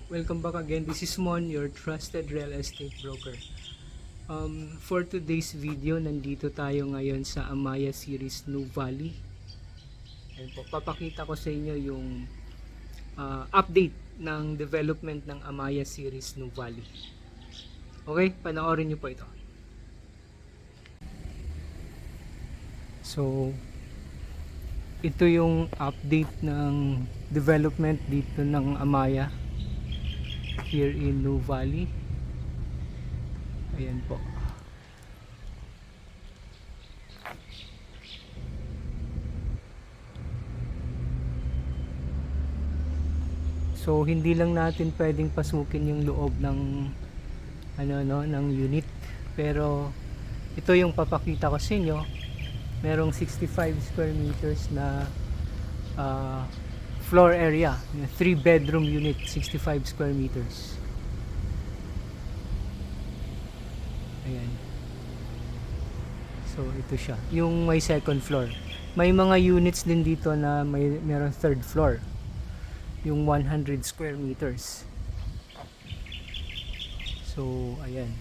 Welcome back again. This is Mon, your trusted real estate broker. For today's video, nandito tayo ngayon sa Amaya Series New Valley. Ayan po, papakita ko sa inyo yung update ng development ng Amaya Series New Valley. Okay, panoorin nyo po ito. So, ito yung update ng development dito ng Amaya here in New Valley. Ayan po. So hindi lang natin pwedeng pasukin yung loob ng ng unit, pero ito yung papakita ko sa inyo. Merong 65 square meters na floor area, 3 bedroom unit, 65 square meters. Ayan. So ito siya, yung may second floor. May mga units din dito na meron third floor, yung 100 square meters. So ayan.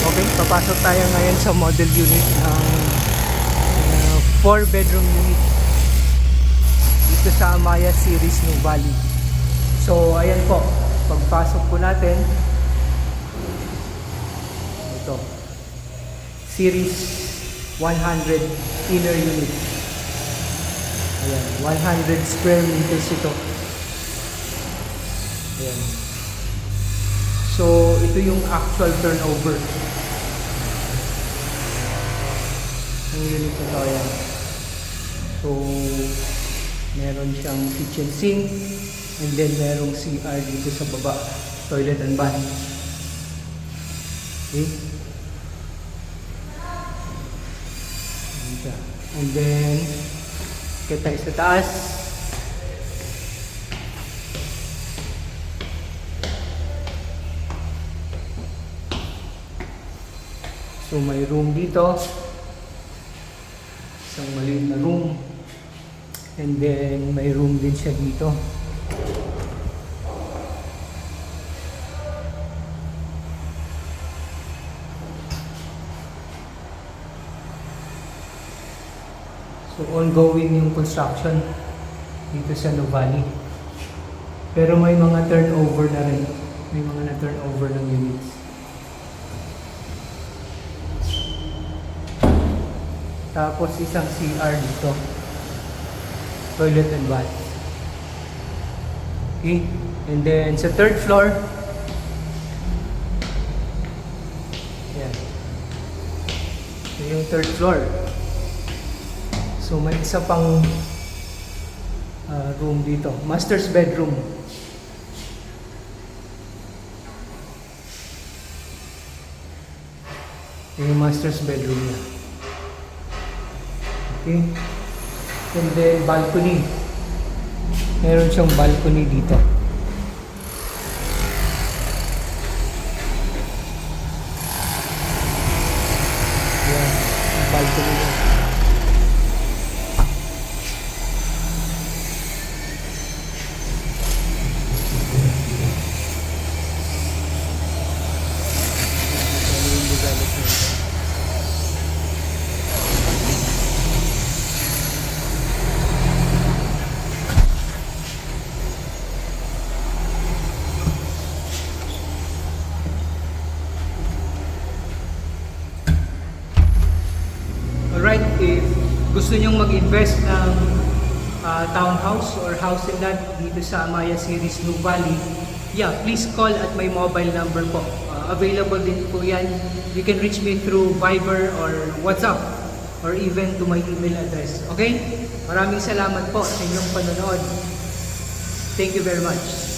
Okay, papasok tayo ngayon sa model unit ng 4 bedroom unit dito sa Amaya Series New Valley. So ayan po, pagpasok po natin, ito, Series 100 inner unit. Ayan, 100 square meters ito. Ayan. So ito yung actual turnover ng unit na to. Ayan. So meron siyang kitchen sink, and then merong CR dito sa baba, toilet and bath. Okay, ayan siya. And then kita tayo sa taas. So may room dito, isang maliit na room, and then may room din siya dito. So ongoing yung construction dito sa New Valley, pero may mga turnover na rin, may mga na-turnover ng units. Tapos isang CR dito, toilet and bath. Okay, and then sa third floor, yan, ito yung third floor. So may isa pang room dito, master's bedroom. Ito yung master's bedroom niya. Okay, and then balcony, meron siyang balcony dito. Yan, balcony niya. Alright, if gusto nyong mag-invest ng townhouse or house and lot dito sa Amaya Series New Valley, yeah, please call at my mobile number po. Available din po yan. You can reach me through Viber or WhatsApp or even to my email address. Okay? Maraming salamat po sa inyong panonood. Thank you very much.